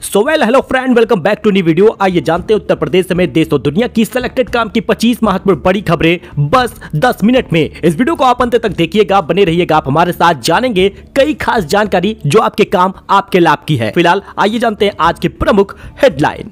Hello friend, welcome back to new video. आइए जानते हैं उत्तर प्रदेश समेत देश और दुनिया की सिलेक्टेड काम की 25 महत्वपूर्ण बड़ी खबरें बस 10 मिनट में। इस वीडियो को आप अंत तक देखिएगा, बने रहिएगा, आप हमारे साथ जानेंगे कई खास जानकारी जो आपके काम आपके लाभ की है। फिलहाल आइए जानते हैं आज की प्रमुख हेडलाइन।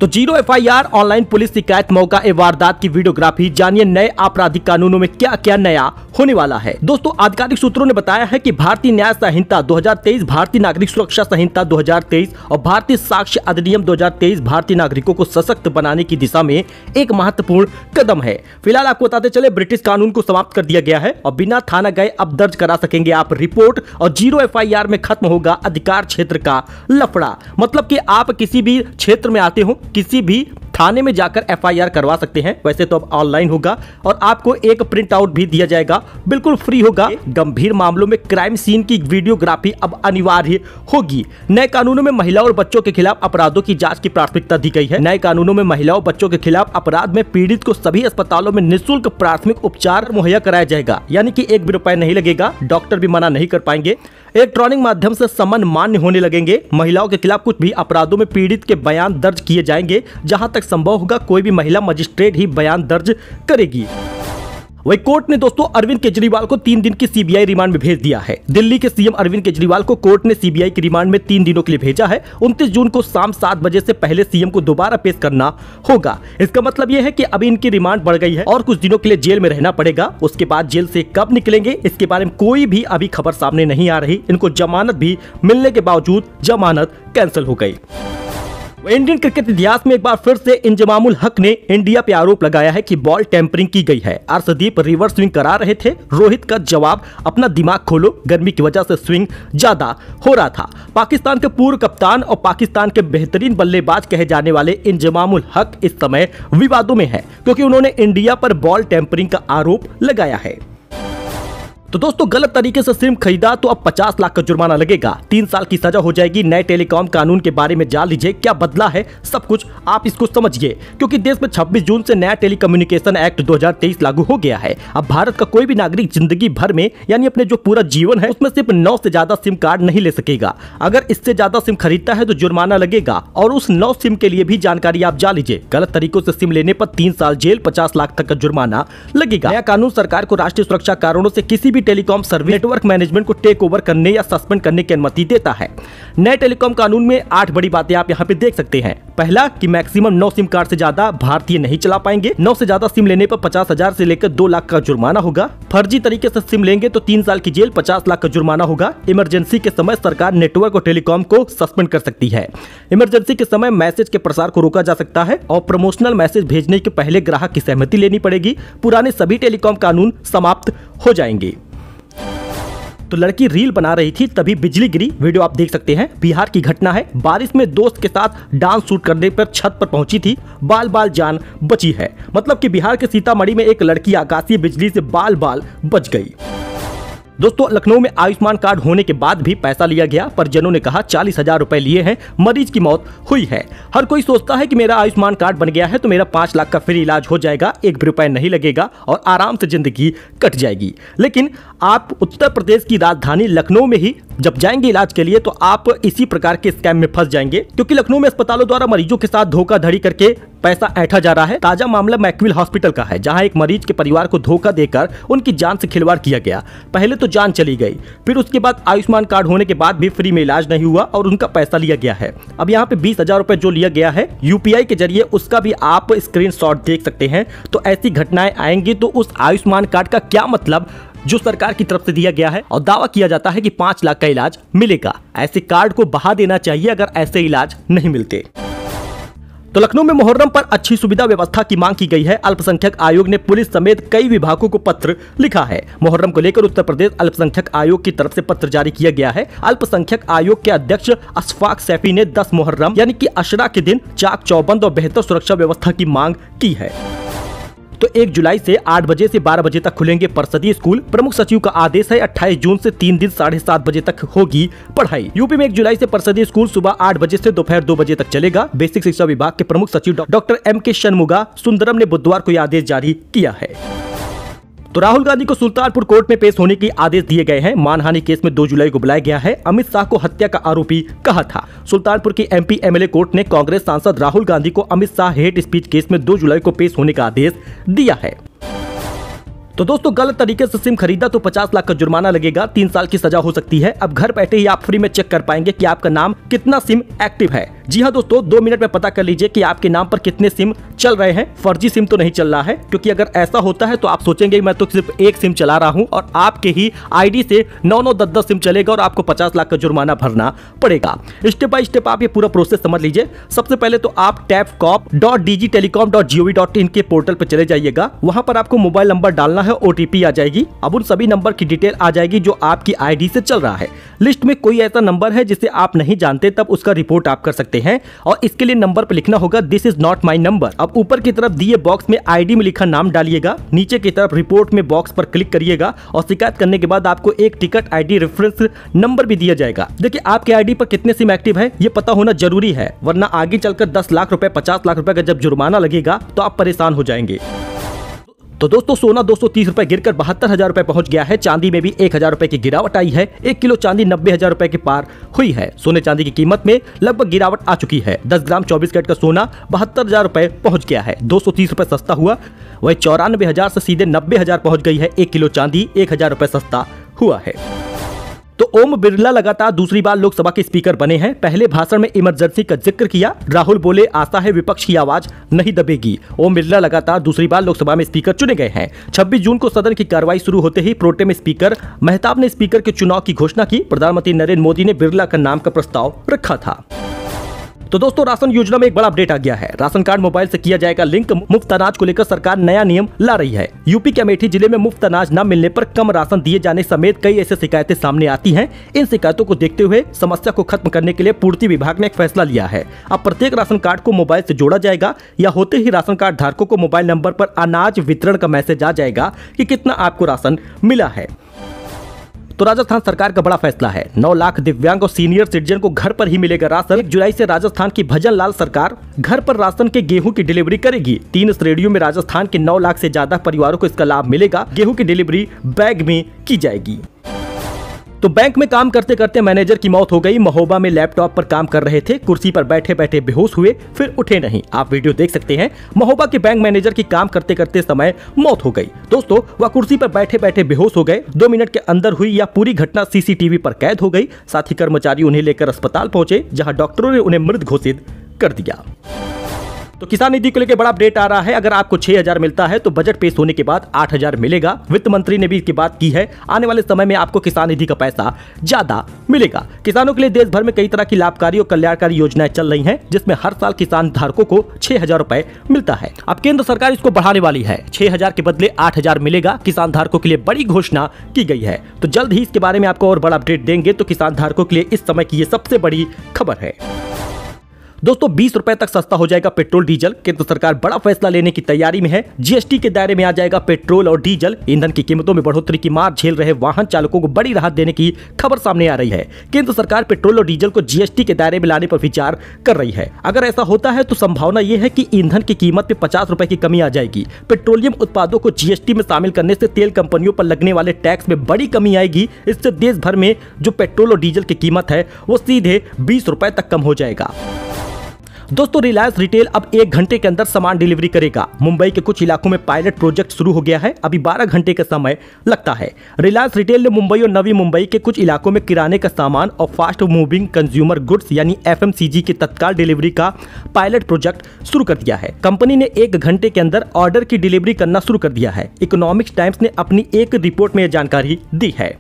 तो जीरो एफआईआर, ऑनलाइन पुलिस शिकायत, मौका ए वारदात की वीडियोग्राफी। जानिए नए आपराधिक कानूनों में क्या क्या नया होने वाला है। दोस्तों, आधिकारिक सूत्रों ने बताया है कि भारतीय न्याय संहिता 2023, भारतीय नागरिक सुरक्षा संहिता 2023 और भारतीय साक्ष्य अधिनियम 2023 भारतीय नागरिकों को सशक्त बनाने की दिशा में एक महत्वपूर्ण कदम है। फिलहाल आपको बताते चले, ब्रिटिश कानून को समाप्त कर दिया गया है और बिना थाना गए अब दर्ज करा सकेंगे आप रिपोर्ट, और जीरो एफआईआर में खत्म होगा अधिकार क्षेत्र का लफड़ा। मतलब कि आप किसी भी क्षेत्र में आते हो, किसी भी थाने में जाकर एफआईआर करवा सकते हैं। वैसे तो अब ऑनलाइन होगा और आपको एक प्रिंट आउट भी दिया जाएगा, बिल्कुल फ्री होगा। गंभीर मामलों में क्राइम सीन की वीडियोग्राफी अब अनिवार्य होगी। नए कानूनों में महिलाओं और बच्चों के खिलाफ अपराधों की जांच की प्राथमिकता दी गई है। नए कानूनों में महिलाओं बच्चों के खिलाफ अपराध में पीड़ित को सभी अस्पतालों में निःशुल्क प्राथमिक उपचार मुहैया कराया जाएगा, यानी कि एक भी रुपए नहीं लगेगा, डॉक्टर भी मना नहीं कर पाएंगे। इलेक्ट्रॉनिक माध्यम से समन मान्य होने लगेंगे। महिलाओं के खिलाफ कुछ भी अपराधों में पीड़ित के बयान दर्ज किए जाएंगे। जहां तक संभव होगा कोई भी महिला मजिस्ट्रेट ही बयान दर्ज करेगी। वही कोर्ट ने दोस्तों अरविंद केजरीवाल को 3 दिन की सीबीआई रिमांड में भेज दिया है। दिल्ली के सीएम अरविंद केजरीवाल को कोर्ट ने सीबीआई की रिमांड में 3 दिनों के लिए भेजा है। 29 जून को शाम 7 बजे से पहले सीएम को दोबारा पेश करना होगा। इसका मतलब यह है कि अभी इनकी रिमांड बढ़ गई है और कुछ दिनों के लिए जेल में रहना पड़ेगा। उसके बाद जेल से कब निकलेंगे इसके बारे में कोई भी अभी खबर सामने नहीं आ रही। इनको जमानत भी मिलने के बावजूद जमानत कैंसिल हो गई। इंडियन क्रिकेट इतिहास में एक बार फिर से इंजमामुल हक ने इंडिया पे आरोप लगाया है कि बॉल टेम्परिंग की गई है। अर्शदीप रिवर्स स्विंग करा रहे थे। रोहित का जवाब, अपना दिमाग खोलो, गर्मी की वजह से स्विंग ज्यादा हो रहा था। पाकिस्तान के पूर्व कप्तान और पाकिस्तान के बेहतरीन बल्लेबाज कहे जाने वाले इंजमामुल हक इस समय विवादों में है, क्योंकि उन्होंने इंडिया पर बॉल टेम्परिंग का आरोप लगाया है। तो दोस्तों, गलत तरीके से सिम खरीदा तो अब 50 लाख का जुर्माना लगेगा, 3 साल की सजा हो जाएगी। नए टेलीकॉम कानून के बारे में जान लीजिए क्या बदला है, सब कुछ आप इसको समझिए, क्योंकि देश में 26 जून से नया टेलीकम्युनिकेशन एक्ट 2023 लागू हो गया है। अब भारत का कोई भी नागरिक जिंदगी भर में, यानी अपने जो पूरा जीवन है उसमें सिर्फ 9 से ज्यादा सिम कार्ड नहीं ले सकेगा। अगर इससे ज्यादा सिम खरीदता है तो जुर्माना लगेगा, और उस 9 सिम के लिए भी जानकारी आप जान लीजिए। गलत तरीकों से सिम लेने पर 3 साल जेल, 50 लाख तक का जुर्माना लगेगा। नया कानून सरकार को राष्ट्रीय सुरक्षा कारणों से किसी भी टेलीकॉम सर्विस नेटवर्क मैनेजमेंट को टेक ओवर करने या सस्पेंड करने की अनुमति देता है। नए टेलीकॉम कानून में 8 बड़ी बातें आप यहाँ पे देख सकते हैं। पहला कि मैक्सिमम 9 सिम कार्ड से ज्यादा भारतीय नहीं चला पाएंगे। 9 से ज्यादा सिम लेने पर 50,000 से लेकर 2 लाख का जुर्माना होगा। फर्जी तरीके से सिम लेंगे तो 3 साल की जेल, 50 लाख का जुर्माना होगा। इमरजेंसी के समय सरकार नेटवर्क और टेलीकॉम को सस्पेंड कर सकती है। इमरजेंसी के समय मैसेज के प्रसार को रोका जा सकता है और प्रमोशनल मैसेज भेजने के पहले ग्राहक की सहमति लेनी पड़ेगी। पुराने सभी टेलीकॉम कानून समाप्त हो जाएंगे। तो लड़की रील बना रही थी तभी बिजली गिरी, वीडियो आप देख सकते हैं। बिहार की घटना है। बारिश में दोस्त के साथ डांस शूट करने पर छत पर पहुंची थी, बाल बाल जान बची है। मतलब कि बिहार के सीतामढ़ी में एक लड़की आकाशीय बिजली से बाल बाल बच गई। दोस्तों, लखनऊ में आयुष्मान कार्ड होने के बाद भी पैसा लिया गया। परिजनों ने कहा 40,000 रुपए लिए हैं, मरीज की मौत हुई है। हर कोई सोचता है कि मेरा आयुष्मान कार्ड बन गया है तो मेरा 5 लाख का फ्री इलाज हो जाएगा, 1 भी रुपए नहीं लगेगा और आराम से जिंदगी कट जाएगी। लेकिन आप उत्तर प्रदेश की राजधानी लखनऊ में ही जब जाएंगे इलाज के लिए तो आप इसी प्रकार के स्कैम में फंस जाएंगे, क्योंकि लखनऊ में अस्पतालों द्वारा मरीजों के साथ धोखाधड़ी करके पैसा ऐंठा जा रहा है। ताजा मामला मैक्विल हॉस्पिटल का है, जहां एक मरीज के परिवार को धोखा देकर उनकी जान से खिलवाड़ किया गया। पहले तो जान चली गई, फिर उसके बाद आयुष्मान कार्ड होने के बाद भी फ्री में इलाज नहीं हुआ और उनका पैसा लिया गया है। अब यहाँ पे 20,000 रुपए जो लिया गया है यूपीआई के जरिए, उसका भी आप स्क्रीनशॉट देख सकते हैं। तो ऐसी घटनाएं आएंगी तो उस आयुष्मान कार्ड का क्या मतलब जो सरकार की तरफ से दिया गया है, और दावा किया जाता है कि 5 लाख का इलाज मिलेगा। ऐसे कार्ड को बहा देना चाहिए अगर ऐसे इलाज नहीं मिलते। तो लखनऊ में मुहर्रम पर अच्छी सुविधा व्यवस्था की मांग की गई है। अल्पसंख्यक आयोग ने पुलिस समेत कई विभागों को पत्र लिखा है। मुहर्रम को लेकर उत्तर प्रदेश अल्पसंख्यक आयोग की तरफ से पत्र जारी किया गया है। अल्पसंख्यक आयोग के अध्यक्ष अशफाक सैफी ने 10 मुहर्रम यानी कि अशरा के दिन चाक चौबंद और बेहतर सुरक्षा व्यवस्था की मांग की है। तो 1 जुलाई से 8 बजे से 12 बजे तक खुलेंगे परिषदीय स्कूल। प्रमुख सचिव का आदेश है 28 जून से 3 दिन 7:30 बजे तक होगी पढ़ाई। यूपी में 1 जुलाई से परिषदीय स्कूल सुबह 8 बजे से दोपहर 2 बजे तक चलेगा। बेसिक शिक्षा विभाग के प्रमुख सचिव डॉक्टर M.K. शनमुगा सुंदरम ने बुधवार को यह आदेश जारी किया है। तो राहुल गांधी को सुल्तानपुर कोर्ट में पेश होने के आदेश दिए गए हैं। मानहानि केस में 2 जुलाई को बुलाया गया है। अमित शाह को हत्या का आरोपी कहा था। सुल्तानपुर की एमपी एमएलए कोर्ट ने कांग्रेस सांसद राहुल गांधी को Amit Shah hate speech case में 2 जुलाई को पेश होने का आदेश दिया है। तो दोस्तों, गलत तरीके से सिम खरीदा तो 50 लाख का जुर्माना लगेगा, 3 साल की सजा हो सकती है। अब घर बैठे ही आप फ्री में चेक कर पाएंगे कि आपका नाम कितना सिम एक्टिव है। जी हाँ दोस्तों, 2 मिनट में पता कर लीजिए कि आपके नाम पर कितने सिम चल रहे हैं। फर्जी सिम तो नहीं चल रहा है, क्योंकि अगर ऐसा होता है तो आप सोचेंगे मैं तो सिर्फ एक सिम चला रहा हूं और आपके ही आईडी से 9-9, 10-10 सिम चलेगा और आपको 50 लाख का जुर्माना भरना पड़ेगा। स्टेप बाय स्टेप आप ये पूरा प्रोसेस समझ लीजिए। सबसे पहले तो आप tapcop.dgtelecom.gov.in के पोर्टल पर चले जाइएगा। वहां पर आपको मोबाइल नंबर डालना है, ओटीपी आ जाएगी। अब उन सभी नंबर की डिटेल आ जाएगी जो आपकी आईडी से चल रहा है। लिस्ट में कोई ऐसा नंबर है जिसे आप नहीं जानते, तब उसका रिपोर्ट आप कर सकते हैं और इसके लिए नंबर पर लिखना होगा this is not my number. अब ऊपर की तरफ दिए बॉक्स में आईडी में लिखा नाम डालिएगा, नीचे की तरफ रिपोर्ट में बॉक्स पर क्लिक करिएगा और शिकायत करने के बाद आपको एक टिकट आईडी रेफरेंस नंबर भी दिया जाएगा। देखिए, आपके आईडी पर कितने सिम एक्टिव है ये पता होना जरूरी है, वरना आगे चलकर 10 लाख रुपए 50 लाख रुपए का जब जुर्माना लगेगा तो आप परेशान हो जाएंगे। तो दोस्तों, सोना 230 रुपए गिरकर 72,000 रुपए पहुंच गया है। चांदी में भी 1,000 रुपए की गिरावट आई है। 1 किलो चांदी 90,000 रुपए के पार हुई है। सोने चांदी की कीमत में लगभग गिरावट आ चुकी है। 10 ग्राम 24 कैरेट का सोना 72,000 रुपए पहुंच गया है, 230 रुपए सस्ता हुआ। वही 94,000 से सीधे 90,000 पहुंच गई है। 1 किलो चांदी 1,000 रुपए सस्ता हुआ है। तो ओम बिरला लगातार दूसरी बार लोकसभा के स्पीकर बने हैं। पहले भाषण में इमरजेंसी का जिक्र किया। राहुल बोले आशा है विपक्ष की आवाज नहीं दबेगी। ओम बिरला लगातार दूसरी बार लोकसभा में स्पीकर चुने गए हैं। 26 जून को सदन की कार्रवाई शुरू होते ही प्रोटेम स्पीकर मेहताब ने स्पीकर के चुनाव की घोषणा की। प्रधानमंत्री नरेंद्र मोदी ने बिरला का नाम का प्रस्ताव रखा था। तो दोस्तों, राशन योजना में एक बड़ा अपडेट आ गया है। राशन कार्ड मोबाइल से किया जाएगा लिंक। मुफ्त अनाज को लेकर सरकार नया नियम ला रही है। यूपी के अमेठी जिले में मुफ्त अनाज न मिलने पर कम राशन दिए जाने समेत कई ऐसी शिकायतें सामने आती हैं। इन शिकायतों को देखते हुए समस्या को खत्म करने के लिए पूर्ति विभाग ने एक फैसला लिया है। अब प्रत्येक राशन कार्ड को मोबाइल से जोड़ा जाएगा या होते ही राशन कार्ड धारकों को मोबाइल नंबर पर अनाज वितरण का मैसेज आ जाएगा कि कितना आपको राशन मिला है। तो राजस्थान सरकार का बड़ा फैसला है। 9 लाख दिव्यांग और सीनियर सिटीजन को घर पर ही मिलेगा राशन। 1 जुलाई से राजस्थान की भजन लाल सरकार घर पर राशन के गेहूं की डिलीवरी करेगी। 3 श्रेणियों में राजस्थान के 9 लाख से ज्यादा परिवारों को इसका लाभ मिलेगा। गेहूं की डिलीवरी बैग में की जाएगी। तो बैंक में काम करते करते मैनेजर की मौत हो गई। महोबा में लैपटॉप पर काम कर रहे थे, कुर्सी पर बैठे बैठे बेहोश हुए, फिर उठे नहीं। आप वीडियो देख सकते हैं। महोबा के बैंक मैनेजर की काम करते करते समय मौत हो गई। दोस्तों, वह कुर्सी पर बैठे बैठे बेहोश हो गए। 2 मिनट के अंदर हुई यह पूरी घटना सीसीटीवी पर कैद हो गई। साथ ही कर्मचारी उन्हें लेकर अस्पताल पहुंचे, जहां डॉक्टरों ने उन्हें मृत घोषित कर दिया। तो किसान निधि को लेकर बड़ा अपडेट आ रहा है। अगर आपको 6,000 मिलता है तो बजट पेश होने के बाद 8,000 मिलेगा। वित्त मंत्री ने भी इसकी बात की है। आने वाले समय में आपको किसान निधि का पैसा ज्यादा मिलेगा। किसानों के लिए देश भर में कई तरह की लाभकारी और कल्याणकारी योजनाएं चल रही हैं, जिसमें हर साल किसान धारकों को 6,000 रुपए मिलता है। अब केंद्र सरकार इसको बढ़ाने वाली है। 6,000 के बदले 8,000 मिलेगा। किसान धारकों के लिए बड़ी घोषणा की गई है। तो जल्द ही इसके बारे में आपको और बड़ा अपडेट देंगे। तो किसान धारकों के लिए इस समय की ये सबसे बड़ी खबर है। दोस्तों, 20 रुपए तक सस्ता हो जाएगा पेट्रोल डीजल। केंद्र सरकार बड़ा फैसला लेने की तैयारी में है। जीएसटी के दायरे में आ जाएगा पेट्रोल और डीजल। ईंधन की कीमतों में बढ़ोतरी की मार झेल रहे वाहन चालकों को बड़ी राहत देने की खबर सामने आ रही है। केंद्र सरकार पेट्रोल और डीजल को जीएसटी के दायरे में लाने पर विचार कर रही है। अगर ऐसा होता है तो संभावना यह है कि ईंधन की कीमत में 50 रुपए की कमी आ जाएगी। पेट्रोलियम उत्पादों को जीएसटी में शामिल करने से तेल कंपनियों पर लगने वाले टैक्स में बड़ी कमी आएगी। इससे देश भर में जो पेट्रोल और डीजल की कीमत है वो सीधे 20 रुपए तक कम हो जाएगा। दोस्तों, रिलायंस रिटेल अब 1 घंटे के अंदर सामान डिलीवरी करेगा। मुंबई के कुछ इलाकों में पायलट प्रोजेक्ट शुरू हो गया है। अभी 12 घंटे का समय लगता है। रिलायंस रिटेल ने मुंबई और नवी मुंबई के कुछ इलाकों में किराने का सामान और फास्ट मूविंग कंज्यूमर गुड्स यानी FMCG की तत्काल डिलीवरी का पायलट प्रोजेक्ट शुरू कर दिया है। कंपनी ने 1 घंटे के अंदर ऑर्डर की डिलीवरी करना शुरू कर दिया है। इकोनॉमिक्स टाइम्स ने अपनी एक रिपोर्ट में यह जानकारी दी है।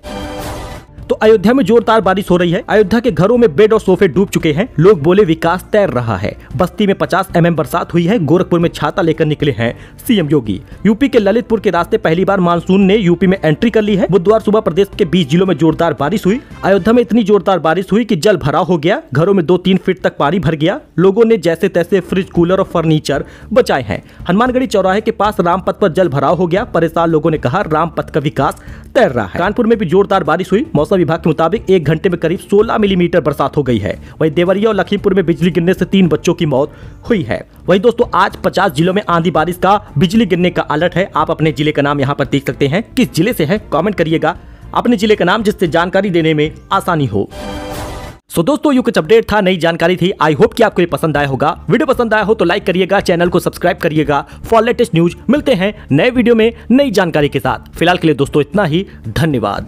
तो अयोध्या में जोरदार बारिश हो रही है। अयोध्या के घरों में बेड और सोफे डूब चुके हैं। लोग बोले विकास तैर रहा है। बस्ती में 50 mm बरसात हुई है। गोरखपुर में छाता लेकर निकले हैं सीएम योगी। यूपी के ललितपुर के रास्ते पहली बार मानसून ने यूपी में एंट्री कर ली है। बुधवार सुबह प्रदेश के 20 जिलों में जोरदार बारिश हुई। अयोध्या में इतनी जोरदार बारिश हुई कि जल भराव हो गया। घरों में 2-3 फीट तक पानी भर गया। लोगों ने जैसे तैसे फ्रिज, कूलर और फर्नीचर बचाए हैं। हनुमानगढ़ी चौराहे के पास रामपथ पर जल भराव हो गया। परेशान लोगों ने कहा रामपथ का विकास तैर रहा है। कानपुर में भी जोरदार बारिश हुई। मौसम विभाग के मुताबिक 1 घंटे में करीब 16 मिलीमीटर बरसात हो गई है। वहीं देवरिया और लखीमपुर में बिजली गिरने से 3 बच्चों की मौत हुई है। वहीं दोस्तों, आज 50 जिलों में आंधी बारिश का बिजली गिरने का अलर्ट है। आप अपने जिले का नाम यहाँ पर देख सकते हैं। किस जिले से है कमेंट करिएगा अपने जिले का नाम, जिससे जानकारी देने में आसानी हो। सो दोस्तों ये कुछ अपडेट था, नई जानकारी थी। आई होप कि आपको ये पसंद आया होगा। वीडियो पसंद आया हो तो लाइक करिएगा, चैनल को सब्सक्राइब करिएगा फॉर लेटेस्ट न्यूज। मिलते हैं नए वीडियो में नई जानकारी के साथ। फिलहाल के लिए दोस्तों इतना ही, धन्यवाद।